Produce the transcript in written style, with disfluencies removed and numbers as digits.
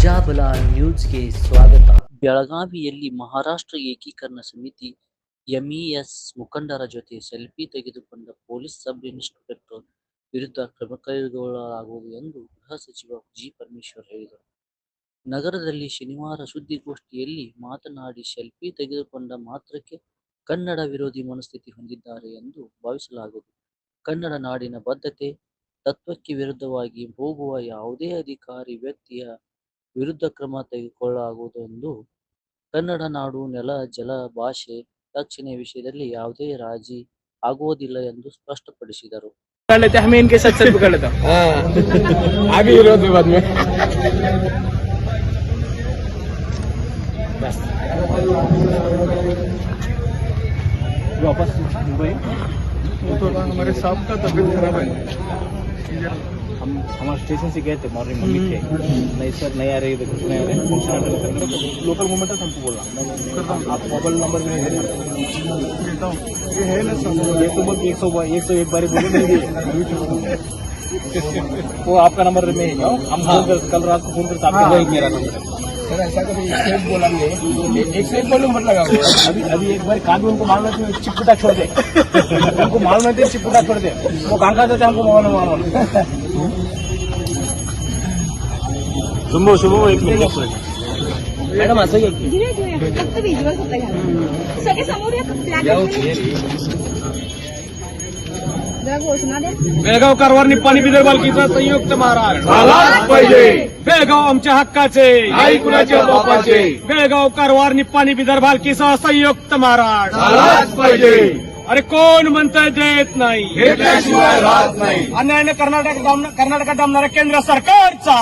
ಪ್ರಜಾಬಲ ನ್ಯೂಸ್ಗೆ ಸ್ವಾಗತ. ಬೆಳಗಾವಿಯಲ್ಲಿ ಮಹಾರಾಷ್ಟ್ರ ಏಕೀಕರಣ ಸಮಿತಿ ಎಂಇಎಸ್ ಮುಖಂಡರ ಜೊತೆ ಸೆಲ್ಫಿ ತೆಗೆದುಕೊಂಡ ಪೊಲೀಸ್ ಸಬ್ ಇನ್ಸ್ಪೆಕ್ಟರ್ ವಿರುದ್ಧ ಕ್ರಮ ಕೈಗೊಳ್ಳಲಾಗುವುದು ಎಂದು ಗೃಹ ಸಚಿವ ಜಿ. ಪರಮೇಶ್ವರ್ ಹೇಳಿದರು. ನಗರದಲ್ಲಿ ಶನಿವಾರ ಸುದ್ದಿಗೋಷ್ಠಿಯಲ್ಲಿ ಮಾತನಾಡಿ, ಸೆಲ್ಫಿ ತೆಗೆದುಕೊಂಡ ಮಾತ್ರಕ್ಕೆ ಕನ್ನಡ ವಿರೋಧಿ ಮನಸ್ಥಿತಿ ಹೊಂದಿದ್ದಾರೆ ಎಂದು ಭಾವಿಸಲಾಗದು. ಕನ್ನಡ ನಾಡಿನ ಬದ್ಧತೆ, ತತ್ವಕ್ಕೆ ವಿರುದ್ಧವಾಗಿ ಹೋಗುವ ಯಾವುದೇ ಅಧಿಕಾರಿ ವ್ಯಕ್ತಿಯ ವಿರುದ್ಧ ಕ್ರಮ ತೆಗೆದುಕೊಳ್ಳಲಾಗುವುದು ಎಂದು ಕನ್ನಡ ನಾಡು, ನೆಲ, ಜಲ, ಭಾಷೆ, ರಕ್ಷಣೆ ವಿಷಯದಲ್ಲಿ ಯಾವುದೇ ರಾಜಿ ಆಗುವುದಿಲ್ಲ ಎಂದು ಸ್ಪಷ್ಟಪಡಿಸಿದರು. वापस मुंबई तो हमारे साहब का तबीयत खराब है. हम हमारे स्टेशन से गए थे मॉर्निंग मम्मी के नहीं सर नहीं आ रही कुछ नहीं आ रहे लोकल मूवमेंट है हमको बोलना आप मोबाइल नंबर में देता हूँ ये है ना सर ये तो 101 बार बोले नहीं वो आपका नंबर में हम कल रात को फोन करते आपका वही मेरा नंबर सर. ऐसा कभी एक बोलेंगे एक से एक बोलूं मत लगा अभी एक बार कान उनको मालूम है चिपटा छोड़ दे उनको मालूम है चिपटा छोड़ दे वो कान का देते हमको मालूम शुभ एक मिनिट मॅडम असं फक्त विज्युअल सगळे समोर बेळगाव कारवार निप्पाणी बिदर बालकीचा संयुक्त महाराज झालाच पाहिजे. बेळगाव आमच्या हक्काचे नाही कुणाच्या बापाचे. बेळगाव कारवार निप्पाणी बिदर बालकीचा संयुक्त महाराज झालाच पाहिजे. अरे कोण म्हणतंय देत नाही घेतल्याशिवाय राहत नाही. अन्यायाने कर्नाटकात डांबणाऱ्या केंद्र सरकारचा